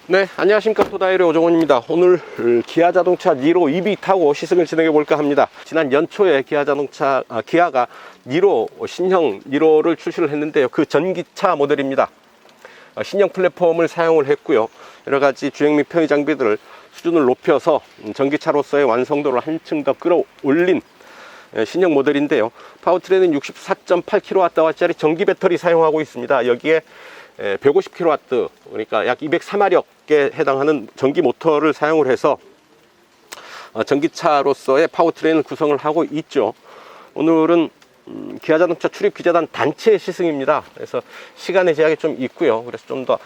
네, 안녕하십니까. 토다일의 오종원입니다. 오늘 기아 자동차 니로 EV 타고 시승을 진행해 볼까 합니다. 지난 연초에 기아가 니로 신형 니로를 출시를 했는데요. 그 전기차 모델입니다. 신형 플랫폼을 사용을 했고요. 여러 가지 주행 및 편의 장비들을 수준을 높여서 전기차로서의 완성도를 한층 더 끌어올린 신형 모델인데요. 파워트레인은 64.8kWh짜리 전기 배터리 사용하고 있습니다. 여기에 150kW, 그러니까 약 204마력에 해당하는 전기 모터를 사용을 해서 전기차로서의 파워트레인을 구성을 하고 있죠. 오늘은 기아자동차 출입기자단 단체 시승입니다. 그래서 시간의 제약이 좀 있고요. 그래서 좀 더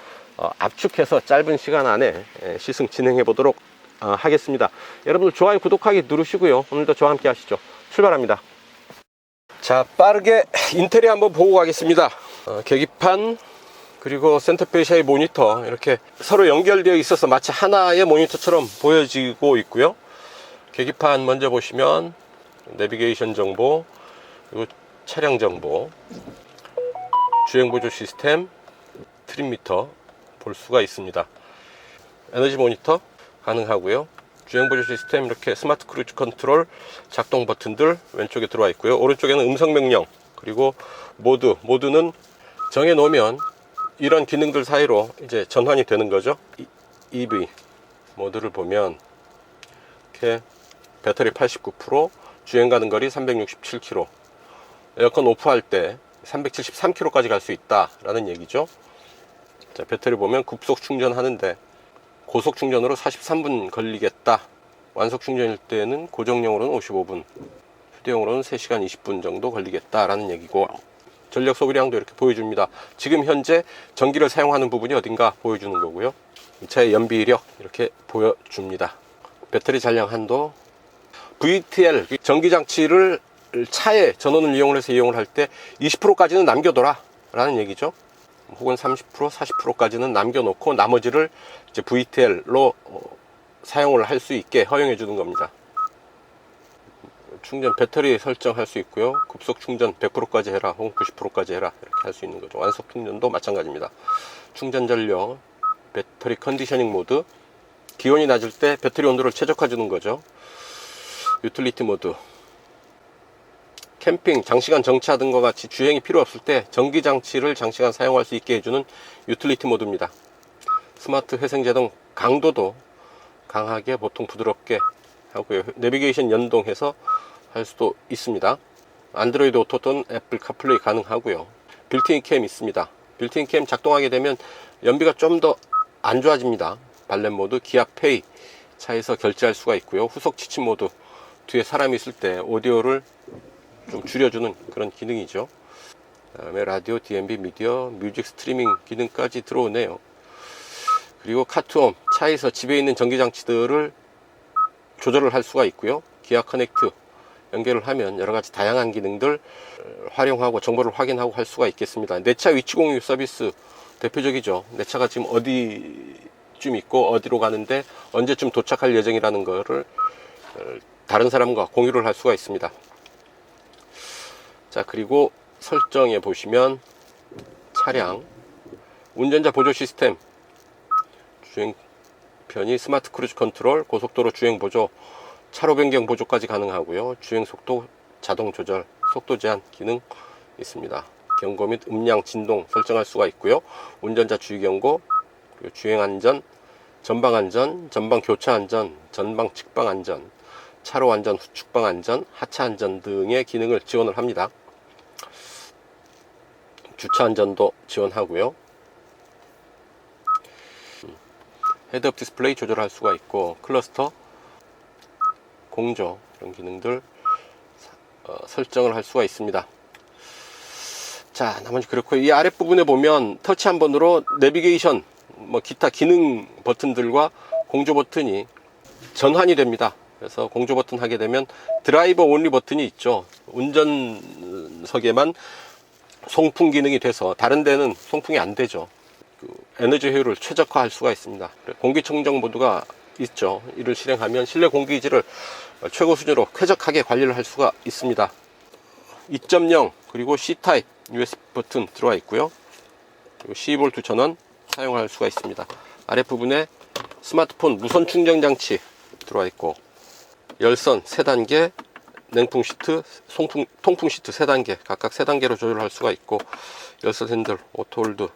압축해서 짧은 시간 안에 시승 진행해 보도록 하겠습니다. 여러분들 좋아요, 구독하기 누르시고요. 오늘도 저와 함께 하시죠. 출발합니다. 자, 빠르게 인테리어 한번 보고 가겠습니다. 계기판, 그리고 센터페시아의 모니터, 이렇게 서로 연결되어 있어서 마치 하나의 모니터처럼 보여지고 있고요. 계기판 먼저 보시면 내비게이션 정보, 그리고 차량 정보, 주행보조 시스템, 트립미터 볼 수가 있습니다. 에너지 모니터 가능하고요. 주행보조 시스템, 이렇게 스마트 크루즈 컨트롤 작동 버튼들 왼쪽에 들어와 있고요. 오른쪽에는 음성 명령, 그리고 모드는 정해 놓으면 이런 기능들 사이로 이제 전환이 되는 거죠. EV 모드를 보면 이렇게 배터리 89%, 주행 가는 거리 367km, 에어컨 오프할 때 373km까지 갈 수 있다라는 얘기죠. 자, 배터리 보면 급속 충전하는데 고속 충전으로 43분 걸리겠다. 완속 충전일 때는 고정용으로는 55분, 휴대용으로는 3시간 20분 정도 걸리겠다라는 얘기고, 전력 소비량도 이렇게 보여줍니다. 지금 현재 전기를 사용하는 부분이 어딘가 보여주는 거고요. 이 차의 연비력 이렇게 보여줍니다. 배터리 잔량 한도, VTL 전기장치를 차에 전원을 이용을 할 때 20%까지는 남겨둬라 라는 얘기죠. 혹은 30%, 40%까지는 남겨놓고 나머지를 이제 VTL로 사용을 할 수 있게 허용해 주는 겁니다. 충전 배터리 설정할 수 있고요. 급속 충전 100%까지 해라, 혹은 90%까지 해라, 이렇게 할 수 있는 거죠. 완속 충전도 마찬가지입니다. 충전 전력, 배터리 컨디셔닝 모드, 기온이 낮을 때 배터리 온도를 최적화 주는 거죠. 유틸리티 모드, 캠핑, 장시간 정차 등과 같이 주행이 필요 없을 때 전기 장치를 장시간 사용할 수 있게 해주는 유틸리티 모드입니다. 스마트 회생제동 강도도 강하게, 보통 부드럽게 하고요. 내비게이션 연동해서 할 수도 있습니다. 안드로이드 오토 또는 애플 카플레이 가능하고요. 빌트인 캠 있습니다. 빌트인 캠 작동하게 되면 연비가 좀 더 안 좋아집니다. 발렛 모드, 기아 페이 차에서 결제할 수가 있고요. 후속 취침 모드, 뒤에 사람이 있을 때 오디오를 좀 줄여주는 그런 기능이죠. 그다음에 라디오, DMB, 미디어, 뮤직 스트리밍 기능까지 들어오네요. 그리고 카트홈, 차에서 집에 있는 전기장치들을 조절을 할 수가 있고요. 기아 커넥트 연결을 하면 여러가지 다양한 기능들 활용하고 정보를 확인하고 할 수가 있겠습니다. 내 차 위치 공유 서비스 대표적이죠. 내 차가 지금 어디쯤 있고 어디로 가는데 언제쯤 도착할 예정이라는 거를 다른 사람과 공유를 할 수가 있습니다. 자, 그리고 설정에 보시면 차량, 운전자 보조 시스템, 주행 편의, 스마트 크루즈 컨트롤, 고속도로 주행 보조, 차로 변경 보조까지 가능하고요. 주행 속도 자동 조절, 속도 제한 기능 있습니다. 경고 및 음량, 진동 설정할 수가 있고요. 운전자 주의 경고, 그리고 주행 안전, 전방 안전, 전방 교차 안전, 전방 측방 안전, 차로 안전, 후측방 안전, 하차 안전 등의 기능을 지원을 합니다. 주차 안전도 지원하고요. 헤드업 디스플레이 조절할 수가 있고, 클러스터, 공조, 이런 기능들 설정을 할 수가 있습니다. 자, 나머지 그렇고, 이 아랫부분에 보면 터치 한 번으로 내비게이션, 기타 기능 버튼들과 공조 버튼이 전환이 됩니다. 그래서 공조 버튼 하게 되면 드라이버 온리 버튼이 있죠. 운전석에만 송풍 기능이 돼서 다른 데는 송풍이 안 되죠. 에너지 효율을 최적화할 수가 있습니다. 공기청정 모드가 있죠. 이를 실행하면 실내 공기질을 최고 수준으로 쾌적하게 관리를 할 수가 있습니다. 2.0 그리고 C타입 USB 버튼 들어와 있고요. 그리고 12V 전원 사용할 수가 있습니다. 아랫부분에 스마트폰 무선 충전 장치 들어와 있고, 열선 3단계, 냉풍 시트, 통풍 시트 3단계, 각각 3단계로 조절할 수가 있고, 열선 핸들 오토홀드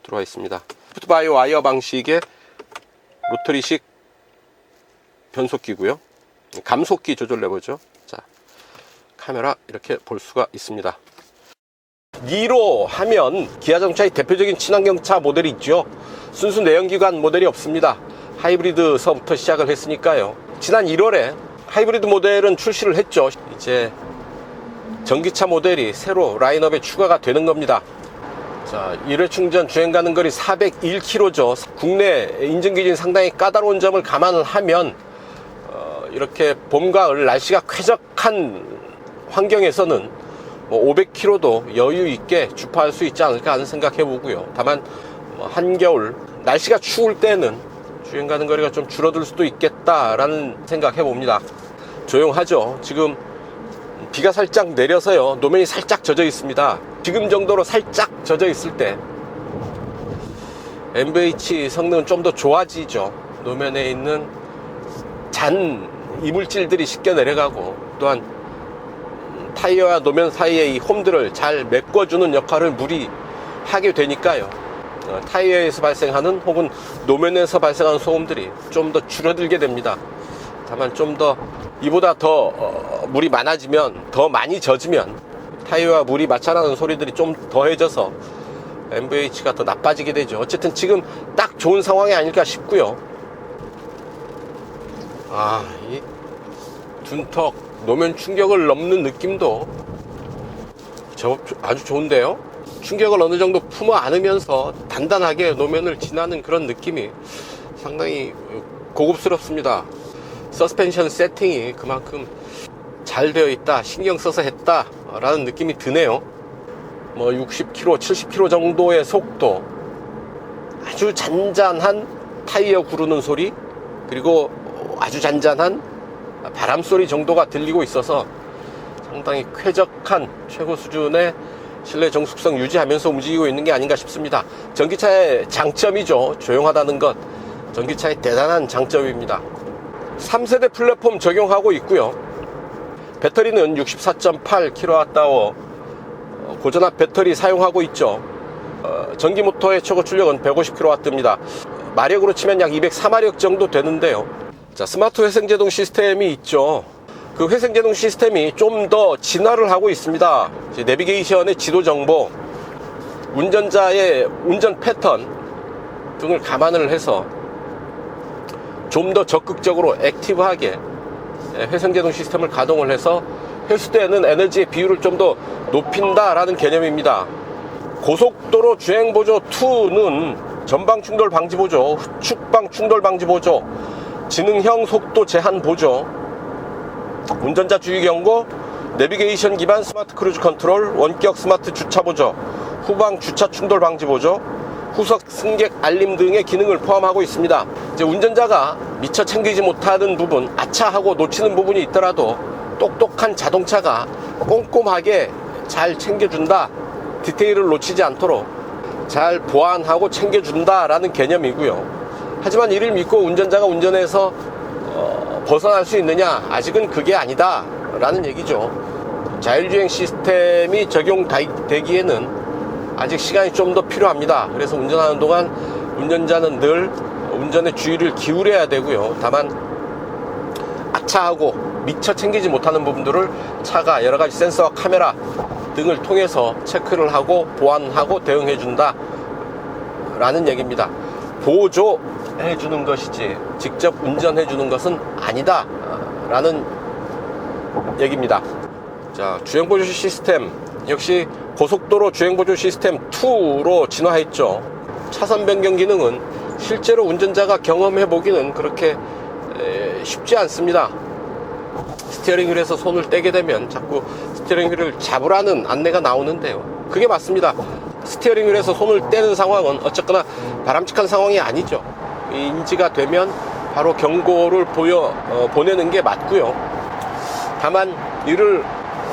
들어와 있습니다. 푸트바이 와이어 방식의 로터리식 변속기고요. 감속기 조절 레버죠. 자, 카메라 이렇게 볼 수가 있습니다. 니로 하면 기아자동차의 대표적인 친환경차 모델이 있죠. 순수 내연기관 모델이 없습니다. 하이브리드서부터 시작을 했으니까요. 지난 1월에 하이브리드 모델은 출시를 했죠. 이제 전기차 모델이 새로 라인업에 추가가 되는 겁니다. 자, 1회 충전 주행 가는 거리 401km죠. 국내 인증 기준이 상당히 까다로운 점을 감안을 하면 이렇게 봄, 가을 날씨가 쾌적한 환경에서는 500km도 여유 있게 주파할 수 있지 않을까 하는 생각해 보고요. 다만 한겨울 날씨가 추울 때는 주행 가는 거리가 좀 줄어들 수도 있겠다라는 생각해 봅니다. 조용하죠. 지금 비가 살짝 내려서요, 노면이 살짝 젖어 있습니다. 지금 정도로 살짝 젖어 있을 때 MVH 성능은 좀 더 좋아지죠. 노면에 있는 잔 이물질들이 씻겨 내려가고, 또한 타이어와 노면 사이의 이 홈들을 잘 메꿔주는 역할을 물이 하게 되니까요. 타이어에서 발생하는 혹은 노면에서 발생하는 소음들이 좀 더 줄어들게 됩니다. 다만 좀 더 이보다 더 물이 많아지면, 더 많이 젖으면 타이어와 물이 마찰하는 소리들이 좀 더해져서 MVH가 더 나빠지게 되죠. 어쨌든 지금 딱 좋은 상황이 아닐까 싶고요. 이 둔턱 노면 충격을 넘는 느낌도 아주 좋은데요. 충격을 어느 정도 품어 안으면서 단단하게 노면을 지나는 그런 느낌이 상당히 고급스럽습니다. 서스펜션 세팅이 그만큼 잘 되어 있다, 신경 써서 했다 라는 느낌이 드네요. 60km, 70km 정도의 속도, 아주 잔잔한 타이어 구르는 소리, 그리고 아주 잔잔한 바람 소리 정도가 들리고 있어서 상당히 쾌적한 최고 수준의 실내 정숙성 유지하면서 움직이고 있는 게 아닌가 싶습니다. 전기차의 장점이죠. 조용하다는 것, 전기차의 대단한 장점입니다. 3세대 플랫폼 적용하고 있고요. 배터리는 64.8kWh 고전압 배터리 사용하고 있죠. 전기 모터의 최고 출력은 150kW입니다. 마력으로 치면 약 204마력 정도 되는데요. 자, 스마트 회생제동 시스템이 있죠. 그 회생제동 시스템이 좀 더 진화를 하고 있습니다. 내비게이션의 지도 정보, 운전자의 운전 패턴 등을 감안을 해서 좀 더 적극적으로 액티브하게 회생제동 시스템을 가동을 해서 회수되는 에너지의 비율을 좀 더 높인다라는 개념입니다. 고속도로 주행보조 2는 전방 충돌 방지 보조, 후측방 충돌 방지 보조, 지능형 속도 제한 보조, 운전자 주의 경고, 내비게이션 기반 스마트 크루즈 컨트롤, 원격 스마트 주차 보조, 후방 주차 충돌 방지 보조, 후석 승객 알림 등의 기능을 포함하고 있습니다. 이제 운전자가 미처 챙기지 못하는 부분, 아차하고 놓치는 부분이 있더라도 똑똑한 자동차가 꼼꼼하게 잘 챙겨준다, 디테일을 놓치지 않도록 잘 보완하고 챙겨준다 라는 개념이고요. 하지만 이를 믿고 운전자가 운전해서 벗어날 수 있느냐? 아직은 그게 아니다 라는 얘기죠. 자율주행 시스템이 적용되기에는 아직 시간이 좀 더 필요합니다. 그래서 운전하는 동안 운전자는 늘 운전에 주의를 기울여야 되고요. 다만 아차하고 미처 챙기지 못하는 부분들을 차가 여러가지 센서와 카메라 등을 통해서 체크를 하고 보완하고 대응해 준다 라는 얘기입니다. 보조해 주는 것이지 직접 운전해 주는 것은 아니다 라는 얘기입니다. 자, 주행보조 시스템 역시 고속도로 주행보조 시스템 2로 진화했죠. 차선 변경 기능은 실제로 운전자가 경험해 보기는 그렇게 쉽지 않습니다. 스티어링 휠에서 손을 떼게 되면 자꾸 스티어링 휠을 잡으라는 안내가 나오는데요. 그게 맞습니다. 스티어링 휠에서 손을 떼는 상황은 어쨌거나 바람직한 상황이 아니죠. 인지가 되면 바로 경고를 보내는 게 맞고요. 다만 이를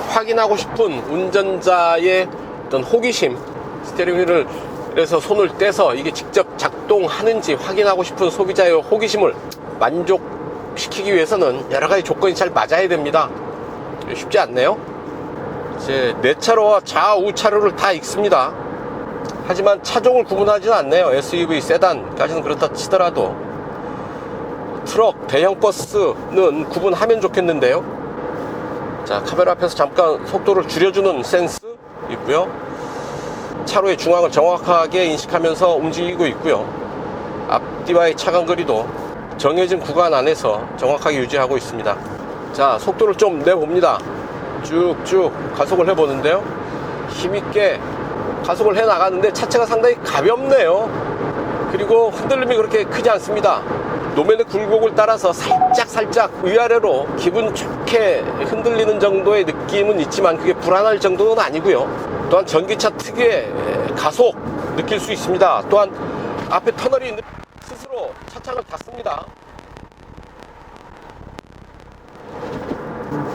확인하고 싶은 운전자의 어떤 호기심, 스티어링 휠을 그래서 손을 떼서 이게 직접 작동하는지 확인하고 싶은 소비자의 호기심을 만족시키기 위해서는 여러 가지 조건이 잘 맞아야 됩니다. 쉽지 않네요. 이제 내차로와 좌우차로를 다 읽습니다. 하지만 차종을 구분하지는 않네요. SUV, 세단까지는 그렇다 치더라도 트럭, 대형 버스는 구분하면 좋겠는데요. 자, 카메라 앞에서 잠깐 속도를 줄여주는 센스 있고요. 차로의 중앙을 정확하게 인식하면서 움직이고 있고요. 앞뒤와의 차간 거리도 정해진 구간 안에서 정확하게 유지하고 있습니다. 자, 속도를 좀 내봅니다. 쭉쭉 가속을 해보는데요. 힘있게 가속을 해 나가는데 차체가 상당히 가볍네요. 그리고 흔들림이 그렇게 크지 않습니다. 노면의 굴곡을 따라서 살짝 위아래로 기분 좋게 흔들리는 정도의 느낌은 있지만 그게 불안할 정도는 아니고요. 또한 전기차 특유의 가속 느낄 수 있습니다. 또한 앞에 터널이 스스로 차창을 닫습니다.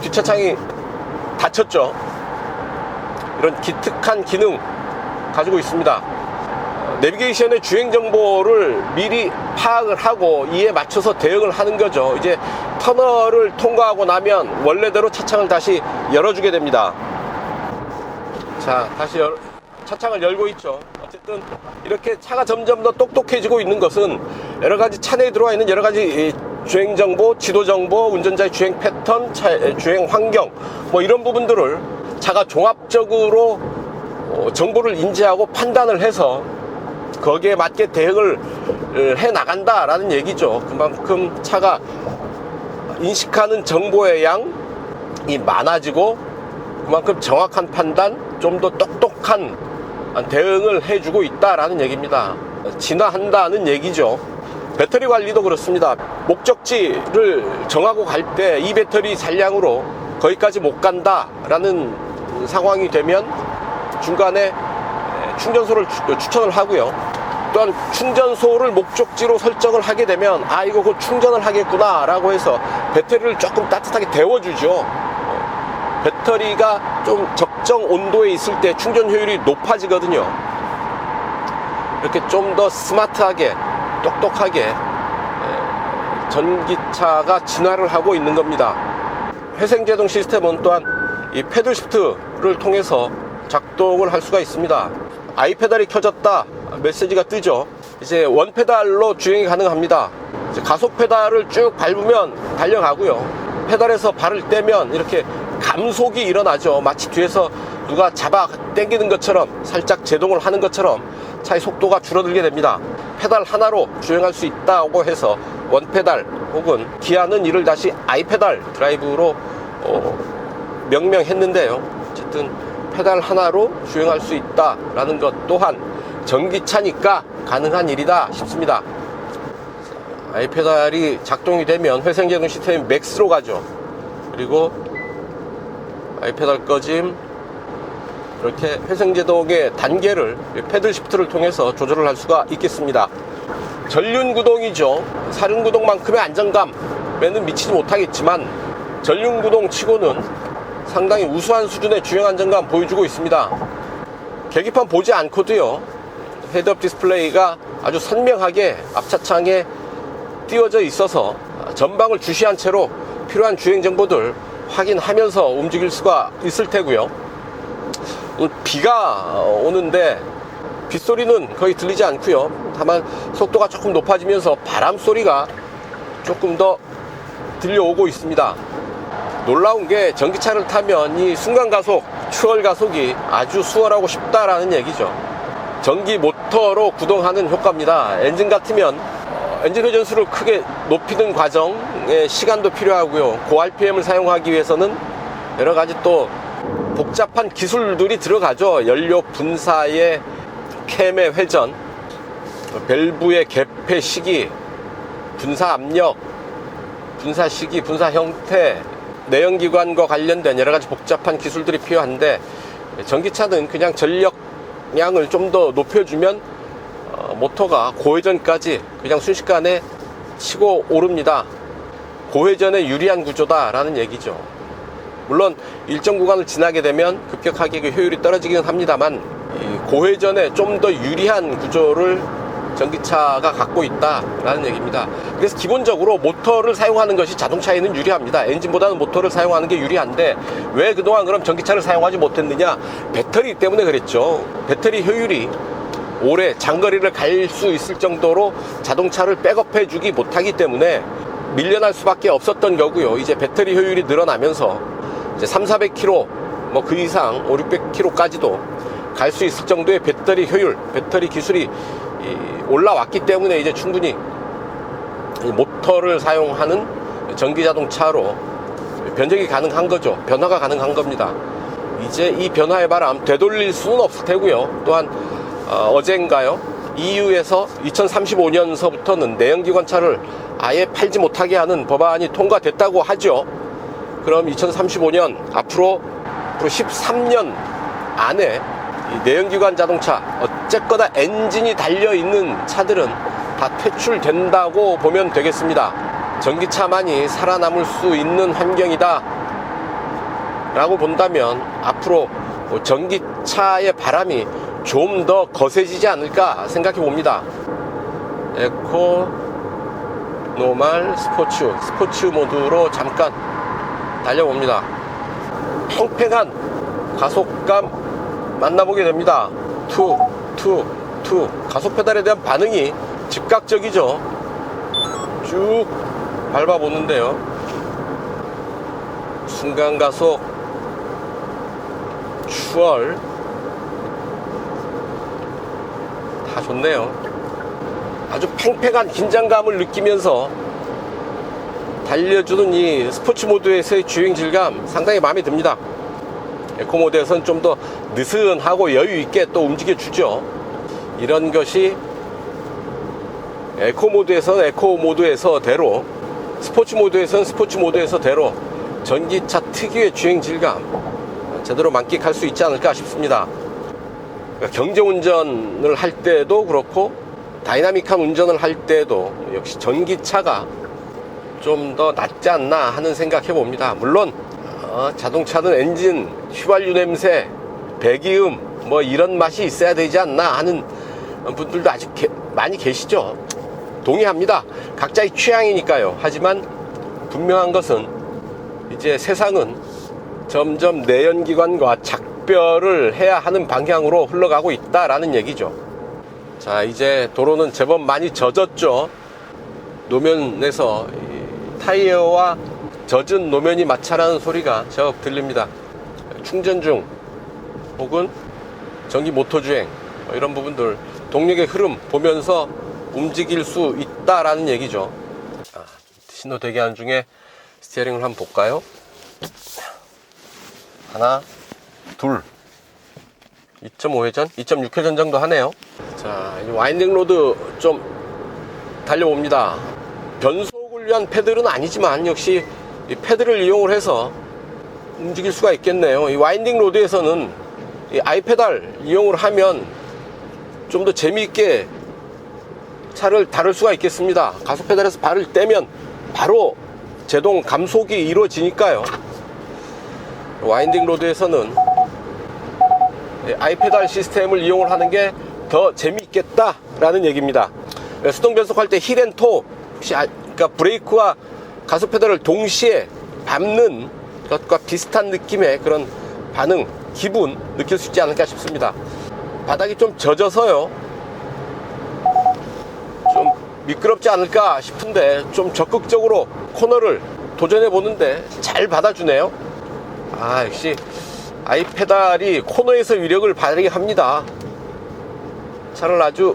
뒷차창이 닫혔죠. 이런 기특한 기능 가지고 있습니다. 내비게이션의 주행 정보를 미리 파악을 하고 이에 맞춰서 대응을 하는 거죠. 이제 터널을 통과하고 나면 원래대로 차창을 다시 열어주게 됩니다. 자, 다시 차창을 열고 있죠. 어쨌든 이렇게 차가 점점 더 똑똑해지고 있는 것은 여러가지 차 내에 들어와 있는 여러가지 주행 정보, 지도 정보, 운전자의 주행 패턴, 주행 환경 뭐 이런 부분들을 차가 종합적으로 정보를 인지하고 판단을 해서 거기에 맞게 대응을 해 나간다라는 얘기죠. 그만큼 차가 인식하는 정보의 양이 많아지고 그만큼 정확한 판단, 좀 더 똑똑한 대응을 해주고 있다라는 얘기입니다. 진화한다는 얘기죠. 배터리 관리도 그렇습니다. 목적지를 정하고 갈 때 이 배터리 잔량으로 거기까지 못 간다라는 상황이 되면 중간에 충전소를 추천을 하고요. 또한 충전소를 목적지로 설정을 하게 되면 아 이거 곧 충전을 하겠구나 라고 해서 배터리를 조금 따뜻하게 데워주죠. 배터리가 좀 적정 온도에 있을 때 충전 효율이 높아지거든요. 이렇게 좀 더 스마트하게 똑똑하게 전기차가 진화를 하고 있는 겁니다. 회생제동 시스템은 또한 이 패들 시프트를 통해서 작동을 할 수가 있습니다. I 페달이 켜졌다 메시지가 뜨죠. 이제 원 페달로 주행이 가능합니다. 이제 가속 페달을 쭉 밟으면 달려가고요. 페달에서 발을 떼면 이렇게 감속이 일어나죠. 마치 뒤에서 누가 잡아 당기는 것처럼 살짝 제동을 하는 것처럼 차의 속도가 줄어들게 됩니다. 페달 하나로 주행할 수 있다고 해서 원 페달 혹은 기아는 이를 다시 I 페달 드라이브로 명명했는데요. 어쨌든 페달 하나로 주행할 수 있다라는 것 또한 전기차니까 가능한 일이다 싶습니다. I 페달이 작동이 되면 회생제동 시스템이 맥스로 가죠. 그리고 I 페달 꺼짐, 이렇게 회생제동의 단계를 패들 시프트를 통해서 조절을 할 수가 있겠습니다. 전륜구동이죠. 사륜구동만큼의 안정감에는 미치지 못하겠지만 전륜구동 치고는 상당히 우수한 수준의 주행 안정감 보여주고 있습니다. 계기판 보지 않고도요, 헤드업 디스플레이가 아주 선명하게 앞차창에 띄워져 있어서 전방을 주시한 채로 필요한 주행 정보들 확인하면서 움직일 수가 있을 테고요. 비가 오는데 빗소리는 거의 들리지 않고요. 다만 속도가 조금 높아지면서 바람 소리가 조금 더 들려오고 있습니다. 놀라운 게 전기차를 타면 이 순간 가속, 추월 가속이 아주 수월하고 쉽다라는 얘기죠. 전기 모터로 구동하는 효과입니다. 엔진 같으면 엔진 회전수를 크게 높이는 과정에 시간도 필요하고요. 고 RPM을 사용하기 위해서는 여러 가지 또 복잡한 기술들이 들어가죠. 연료 분사의 캠의 회전, 밸브의 개폐 시기, 분사 압력, 분사 시기, 분사 형태, 내연기관과 관련된 여러 가지 복잡한 기술들이 필요한데 전기차는 그냥 전력량을 좀 더 높여주면 모터가 고회전까지 그냥 순식간에 치고 오릅니다. 고회전에 유리한 구조다라는 얘기죠. 물론 일정 구간을 지나게 되면 급격하게 그 효율이 떨어지긴 합니다만 이 고회전에 좀 더 유리한 구조를 전기차가 갖고 있다라는 얘기입니다. 그래서 기본적으로 모터를 사용하는 것이 자동차에는 유리합니다. 엔진보다는 모터를 사용하는 게 유리한데 왜 그동안 그럼 전기차를 사용하지 못했느냐? 배터리 때문에 그랬죠. 배터리 효율이 오래 장거리를 갈 수 있을 정도로 자동차를 백업해 주기 못하기 때문에 밀려날 수밖에 없었던 거고요. 이제 배터리 효율이 늘어나면서 이제 300-400km 뭐 그 이상 500-600km까지도 갈 수 있을 정도의 배터리 효율, 배터리 기술이 올라왔기 때문에 이제 충분히 모터를 사용하는 전기 자동차로 변경이 가능한 거죠. 변화가 가능한 겁니다. 이제 이 변화의 바람 되돌릴 수는 없을 테고요. 또한 어젠가요? EU에서 2035년서부터는 내연기관차를 아예 팔지 못하게 하는 법안이 통과됐다고 하죠. 그럼 2035년 앞으로 13년 안에 이 내연기관 자동차, 어쨌거나 엔진이 달려있는 차들은 다 퇴출된다고 보면 되겠습니다. 전기차만이 살아남을 수 있는 환경이다 라고 본다면 앞으로 전기차의 바람이 좀 더 거세지지 않을까 생각해 봅니다. 에코, 노멀, 스포츠 모드로 잠깐 달려봅니다. 팽팽한 가속감 만나보게 됩니다. 투 가속 페달에 대한 반응이 즉각적이죠. 쭉 밟아보는데요. 순간 가속, 추월 다 좋네요. 아주 팽팽한 긴장감을 느끼면서 달려주는 이 스포츠 모드에서의 주행 질감 상당히 마음에 듭니다. 에코 모드에서는 좀 더 느슨하고 여유 있게 또 움직여 주죠. 이런 것이 에코 모드에서는 에코 모드에서대로, 스포츠 모드에서는 스포츠 모드에서대로 전기차 특유의 주행 질감 제대로 만끽할 수 있지 않을까 싶습니다. 그러니까 경제 운전을 할 때도 그렇고 다이나믹한 운전을 할 때도 역시 전기차가 좀 더 낫지 않나 하는 생각 해봅니다. 물론 자동차는 엔진, 휘발유 냄새, 배기음 뭐 이런 맛이 있어야 되지 않나 하는 분들도 아직 많이 계시죠. 동의합니다. 각자의 취향이니까요. 하지만 분명한 것은 이제 세상은 점점 내연기관과 작별을 해야 하는 방향으로 흘러가고 있다라는 얘기죠. 자, 이제 도로는 제법 많이 젖었죠. 노면에서 타이어와 젖은 노면이 마찰하는 소리가 제법 들립니다. 충전 중 혹은 전기 모터 주행 이런 부분들 동력의 흐름 보면서 움직일 수 있다라는 얘기죠. 신호 대기하는 중에 스티어링을 한번 볼까요? 하나, 둘, 2.5회전, 2.6회전 정도 하네요. 자, 이제 와인딩 로드 좀 달려봅니다. 변속을 위한 패들은 아니지만 역시 이 패드를 이용을 해서 움직일 수가 있겠네요. 이 와인딩 로드에서는 이 아이페달 이용을 하면 좀 더 재미있게 차를 다룰 수가 있겠습니다. 가속 페달에서 발을 떼면 바로 제동 감속이 이루어지니까요. 와인딩 로드에서는 아이페달 시스템을 이용을 하는 게 더 재미있겠다라는 얘기입니다. 수동 변속할 때 힐앤토, 그러니까 브레이크와 가속 페달을 동시에 밟는 것과 비슷한 느낌의 그런 반응, 기분 느낄 수 있지 않을까 싶습니다. 바닥이 좀 젖어서요, 좀 미끄럽지 않을까 싶은데 좀 적극적으로 코너를 도전해 보는데 잘 받아주네요. 역시 아이페달이 코너에서 위력을 발휘합니다. 차를 아주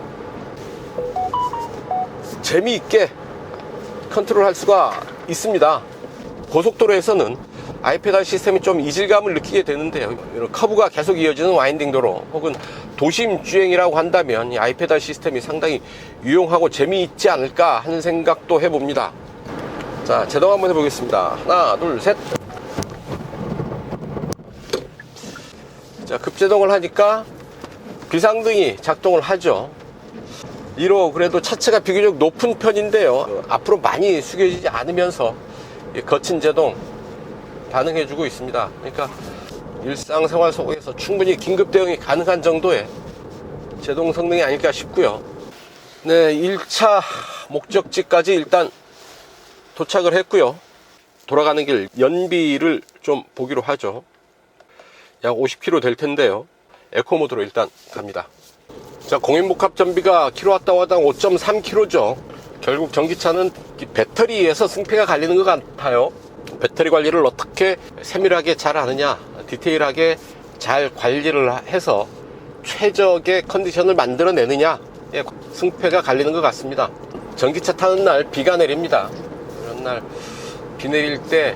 재미있게 컨트롤할 수가 있습니다. 고속도로에서는 아이페달 시스템이 좀 이질감을 느끼게 되는데요. 이런 커브가 계속 이어지는 와인딩 도로 혹은 도심 주행이라고 한다면 이 아이페달 시스템이 상당히 유용하고 재미있지 않을까 하는 생각도 해봅니다. 자, 제동 한번 해보겠습니다. 하나, 둘, 셋. 자, 급제동을 하니까 비상등이 작동을 하죠. 이로 그래도 차체가 비교적 높은 편인데요, 앞으로 많이 숙여지지 않으면서 거친 제동 반응해주고 있습니다. 그러니까 일상생활 속에서 충분히 긴급 대응이 가능한 정도의 제동 성능이 아닐까 싶고요. 네, 1차 목적지까지 일단 도착을 했고요. 돌아가는 길 연비를 좀 보기로 하죠. 약 50km 될 텐데요. 에코 모드로 일단 갑니다. 자, 공인복합 전비가 킬로와트당 5.3kg죠. 결국 전기차는 배터리에서 승패가 갈리는 것 같아요. 배터리 관리를 어떻게 세밀하게 잘 하느냐, 디테일하게 잘 관리를 해서 최적의 컨디션을 만들어내느냐에 승패가 갈리는 것 같습니다. 전기차 타는 날 비가 내립니다. 이런 날 비 내릴 때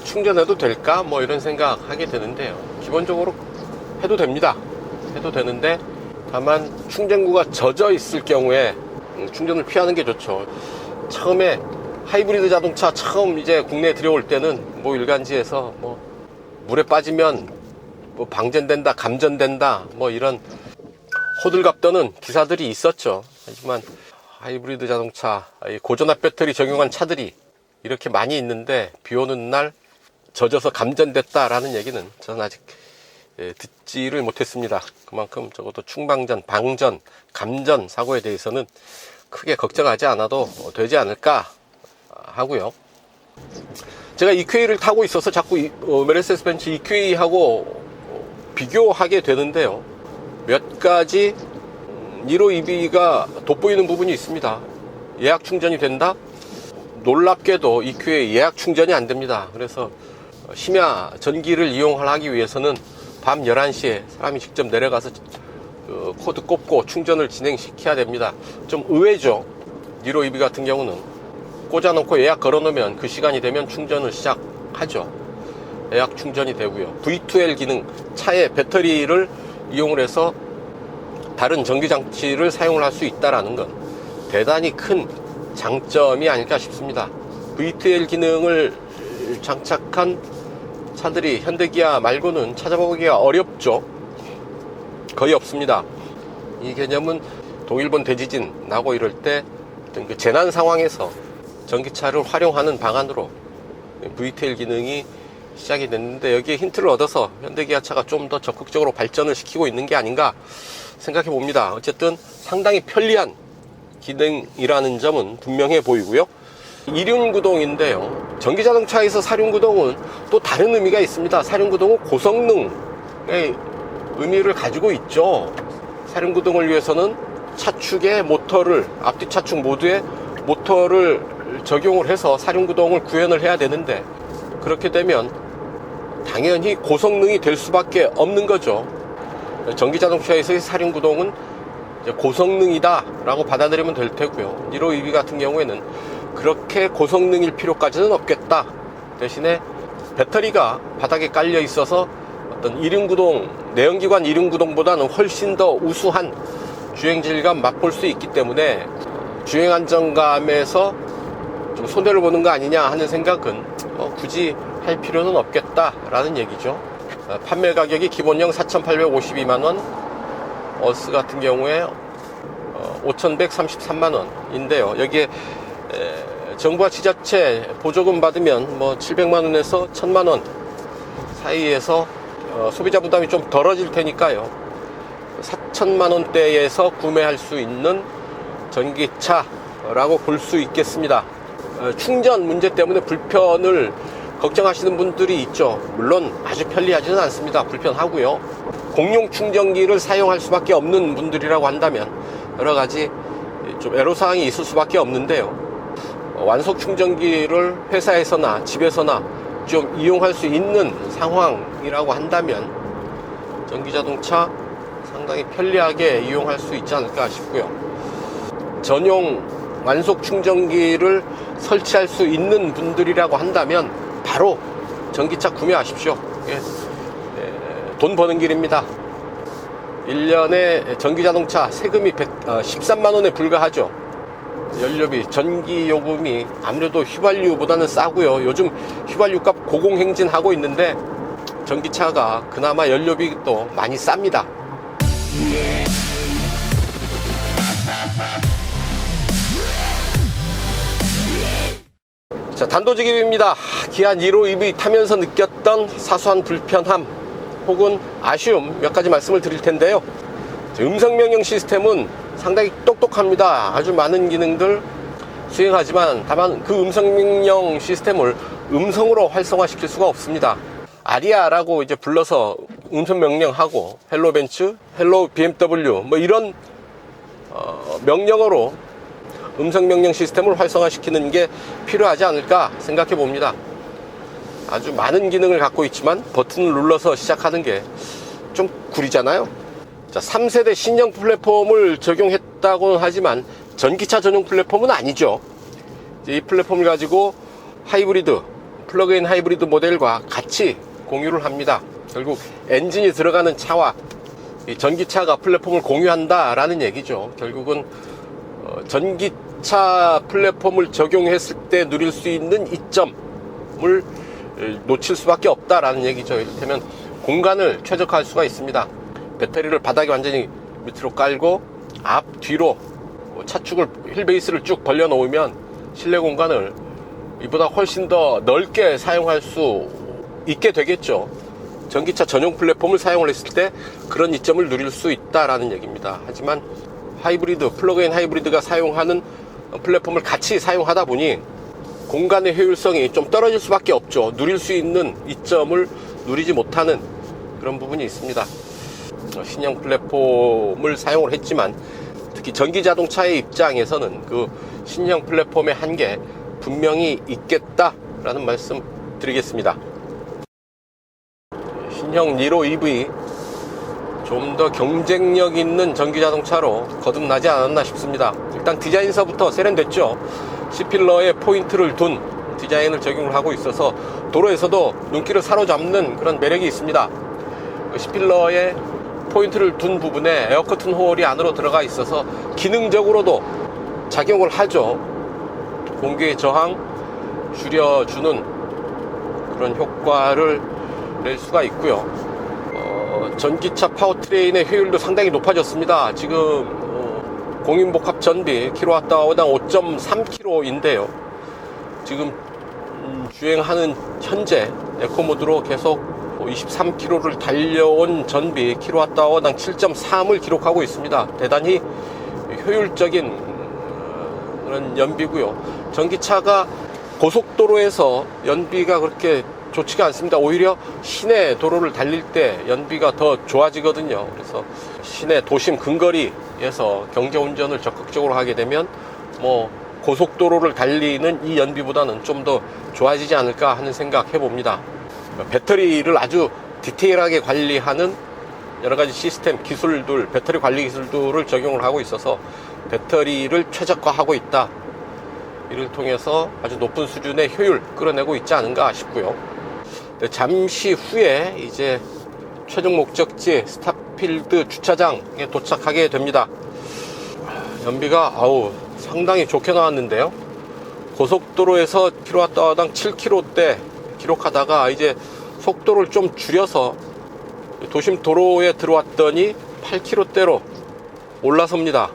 충전해도 될까? 뭐 이런 생각 하게 되는데요. 기본적으로 해도 됩니다. 해도 되는데 다만 충전구가 젖어 있을 경우에 충전을 피하는 게 좋죠. 처음에 하이브리드 자동차 처음 이제 국내에 들여올 때는 뭐 일간지에서 뭐 물에 빠지면 뭐 방전된다, 감전된다, 뭐 이런 호들갑 떠는 기사들이 있었죠. 하지만 하이브리드 자동차, 고전압 배터리 적용한 차들이 이렇게 많이 있는데 비 오는 날 젖어서 감전됐다라는 얘기는 저는 아직 듣지를 못했습니다. 그만큼 적어도 충방전, 방전, 감전 사고에 대해서는 크게 걱정하지 않아도 되지 않을까 하고요. 제가 EQA를 타고 있어서 자꾸 메르세데스 벤츠 EQA하고 비교하게 되는데요. 몇 가지 니로 EV가 돋보이는 부분이 있습니다. 예약 충전이 된다? 놀랍게도 EQA 예약 충전이 안 됩니다. 그래서 심야 전기를 이용하기 위해서는 밤 11시에 사람이 직접 내려가서 코드 꼽고 충전을 진행시켜야 됩니다. 좀 의외죠. 니로 EV 같은 경우는 꽂아놓고 예약 걸어놓으면 그 시간이 되면 충전을 시작하죠. 예약 충전이 되고요. V2L 기능, 차의 배터리를 이용을 해서 다른 전기장치를 사용을 할 수 있다는 건 대단히 큰 장점이 아닐까 싶습니다. V2L 기능을 장착한 차들이 현대기아 말고는 찾아보기가 어렵죠. 거의 없습니다. 이 개념은 동일본 대지진 나고 이럴 때 어떤 그 재난 상황에서 전기차를 활용하는 방안으로 V2L 기능이 시작이 됐는데 여기에 힌트를 얻어서 현대기아차가 좀 더 적극적으로 발전을 시키고 있는 게 아닌가 생각해 봅니다. 어쨌든 상당히 편리한 기능이라는 점은 분명해 보이고요. 이륜구동인데요. 전기자동차에서 사륜구동은 또 다른 의미가 있습니다. 사륜구동은 고성능의 의미를 가지고 있죠. 사륜구동을 위해서는 차축의 모터를, 앞뒤 차축 모두에 모터를 적용을 해서 사륜구동을 구현을 해야 되는데 그렇게 되면 당연히 고성능이 될 수밖에 없는 거죠. 전기자동차에서의 사륜구동은 고성능이다 라고 받아들이면 될 테고요. 니로 EV 같은 경우에는 그렇게 고성능일 필요까지는 없겠다. 대신에 배터리가 바닥에 깔려 있어서 어떤 이륜구동, 내연기관 이륜구동보다는 훨씬 더 우수한 주행질감 맛볼 수 있기 때문에 주행안정감에서 좀 손해를 보는 거 아니냐 하는 생각은 굳이 할 필요는 없겠다라는 얘기죠. 판매 가격이 기본형 4,852만원, 어스 같은 경우에 5,133만원인데요. 여기에 정부와 지자체 보조금 받으면 뭐 700만원에서 1,000만원 사이에서 소비자 부담이 좀 덜어질 테니까요. 4,000만원대에서 구매할 수 있는 전기차라고 볼 수 있겠습니다. 충전 문제 때문에 불편을 걱정하시는 분들이 있죠. 물론 아주 편리하지는 않습니다. 불편하고요. 공용 충전기를 사용할 수밖에 없는 분들이라고 한다면 여러 가지 좀 애로사항이 있을 수밖에 없는데요. 완속 충전기를 회사에서나 집에서나 좀 이용할 수 있는 상황이라고 한다면 전기자동차 상당히 편리하게 이용할 수 있지 않을까 싶고요. 전용 완속 충전기를 설치할 수 있는 분들이라고 한다면 바로 전기차 구매하십시오. 돈 버는 길입니다. 1년에 전기자동차 세금이 13만원에 불과하죠. 연료비, 전기요금이 아무래도 휘발유보다는 싸고요. 요즘 휘발유값 고공행진하고 있는데 전기차가 그나마 연료비도 많이 쌉니다. 자, 단도직입입니다. 기아 니로 EV 타면서 느꼈던 사소한 불편함 혹은 아쉬움 몇 가지 말씀을 드릴 텐데요. 음성 명령 시스템은 상당히 똑똑합니다. 아주 많은 기능들 수행하지만 다만 그 음성 명령 시스템을 음성으로 활성화시킬 수가 없습니다. 아리아라고 이제 불러서 음성 명령하고 헬로 벤츠, 헬로 BMW 뭐 이런 명령어로 음성 명령 시스템을 활성화시키는 게 필요하지 않을까 생각해 봅니다. 아주 많은 기능을 갖고 있지만 버튼을 눌러서 시작하는 게 좀 구리잖아요. 자, 3세대 신형 플랫폼을 적용했다고 하지만 전기차 전용 플랫폼은 아니죠. 이 플랫폼을 가지고 하이브리드, 플러그인 하이브리드 모델과 같이 공유를 합니다. 결국 엔진이 들어가는 차와 이 전기차가 플랫폼을 공유한다라는 얘기죠. 결국은 전기차 플랫폼을 적용했을 때 누릴 수 있는 이점을 놓칠 수밖에 없다라는 얘기죠. 이를테면 공간을 최적화할 수가 있습니다. 배터리를 바닥에 완전히 밑으로 깔고 앞, 뒤로 차축을 휠베이스를 쭉 벌려 놓으면 실내 공간을 이보다 훨씬 더 넓게 사용할 수 있게 되겠죠. 전기차 전용 플랫폼을 사용을 했을 때 그런 이점을 누릴 수 있다라는 얘기입니다. 하지만 하이브리드, 플러그인 하이브리드가 사용하는 플랫폼을 같이 사용하다 보니 공간의 효율성이 좀 떨어질 수밖에 없죠. 누릴 수 있는 이점을 누리지 못하는 그런 부분이 있습니다. 신형 플랫폼을 사용을 했지만 특히 전기자동차의 입장에서는 그 신형 플랫폼의 한계 분명히 있겠다라는 말씀 드리겠습니다. 신형 니로 EV 좀 더 경쟁력 있는 전기자동차로 거듭나지 않았나 싶습니다. 일단 디자인서부터 세련됐죠. C필러에 포인트를 둔 디자인을 적용을 하고 있어서 도로에서도 눈길을 사로잡는 그런 매력이 있습니다. C필러에 포인트를 둔 부분에 에어커튼 홀이 안으로 들어가 있어서 기능적으로도 작용을 하죠. 공기의 저항 줄여주는 그런 효과를 낼 수가 있고요. 전기차 파워트레인의 효율도 상당히 높아졌습니다. 지금 공인복합 전비 킬로와트아워당 5.3kg인데요. 지금 주행하는 현재 에코모드로 계속 23km를 달려온 전비 킬로와트아워당 7.3을 기록하고 있습니다. 대단히 효율적인 그런 연비고요. 전기차가 고속도로에서 연비가 그렇게 좋지가 않습니다. 오히려 시내 도로를 달릴 때 연비가 더 좋아지거든요. 그래서 시내 도심 근거리에서 경제운전을 적극적으로 하게 되면 뭐 고속도로를 달리는 이 연비보다는 좀 더 좋아지지 않을까 하는 생각 해봅니다. 배터리를 아주 디테일하게 관리하는 여러가지 시스템 기술들, 배터리 관리 기술들을 적용을 하고 있어서 배터리를 최적화하고 있다. 이를 통해서 아주 높은 수준의 효율 끌어내고 있지 않은가 싶고요. 잠시 후에 이제 최종 목적지 스타필드 주차장에 도착하게 됩니다. 연비가 상당히 좋게 나왔는데요. 고속도로에서 킬로와트아워당 7km대 기록하다가 이제 속도를 좀 줄여서 도심 도로에 들어왔더니 8km대로 올라섭니다.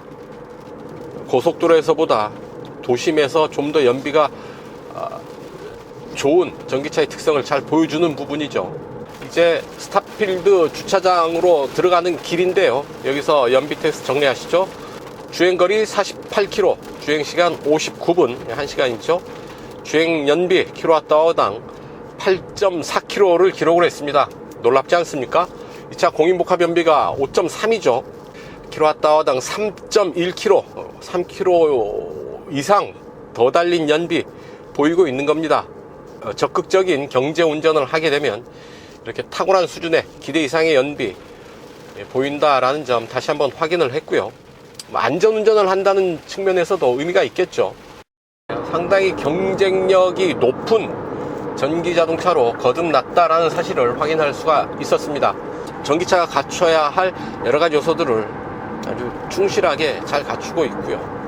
고속도로에서보다 도심에서 좀 더 연비가 좋은 전기차의 특성을 잘 보여주는 부분이죠. 이제 스타필드 주차장으로 들어가는 길인데요. 여기서 연비 테스트 정리하시죠. 주행거리 48km, 주행시간 59분, 1시간이죠. 주행연비 킬로와트아워당 8.4km를 기록을 했습니다. 놀랍지 않습니까? 이 차 공인복합 연비가 5.3이죠. 킬로와트아워당 3.1km, 3km 이상 더 달린 연비 보이고 있는 겁니다. 적극적인 경제 운전을 하게 되면 이렇게 탁월한 수준의 기대 이상의 연비 보인다라는 점 다시 한번 확인을 했고요. 안전 운전을 한다는 측면에서도 의미가 있겠죠. 상당히 경쟁력이 높은 전기 자동차로 거듭났다라는 사실을 확인할 수가 있었습니다. 전기차가 갖춰야 할 여러 가지 요소들을 아주 충실하게 잘 갖추고 있고요.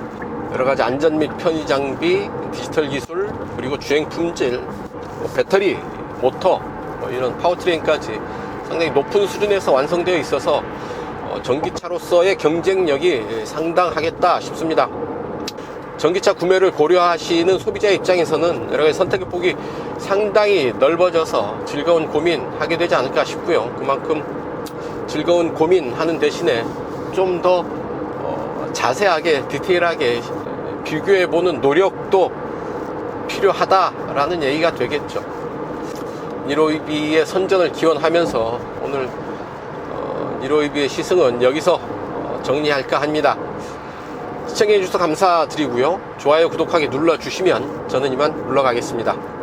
여러 가지 안전 및 편의 장비, 디지털 기술, 그리고 주행 품질, 배터리, 모터, 이런 파워트레인까지 상당히 높은 수준에서 완성되어 있어서 전기차로서의 경쟁력이 상당하겠다 싶습니다. 전기차 구매를 고려하시는 소비자 입장에서는 여러 가지 선택의 폭이 상당히 넓어져서 즐거운 고민하게 되지 않을까 싶고요. 그만큼 즐거운 고민하는 대신에 좀 더 자세하게 디테일하게 비교해보는 노력도 필요하다라는 얘기가 되겠죠. 니로이비의 선전을 기원하면서 오늘 니로이비의 시승은 여기서 정리할까 합니다. 시청해 주셔서 감사드리고요. 좋아요, 구독하기 눌러주시면 저는 이만 물러가겠습니다.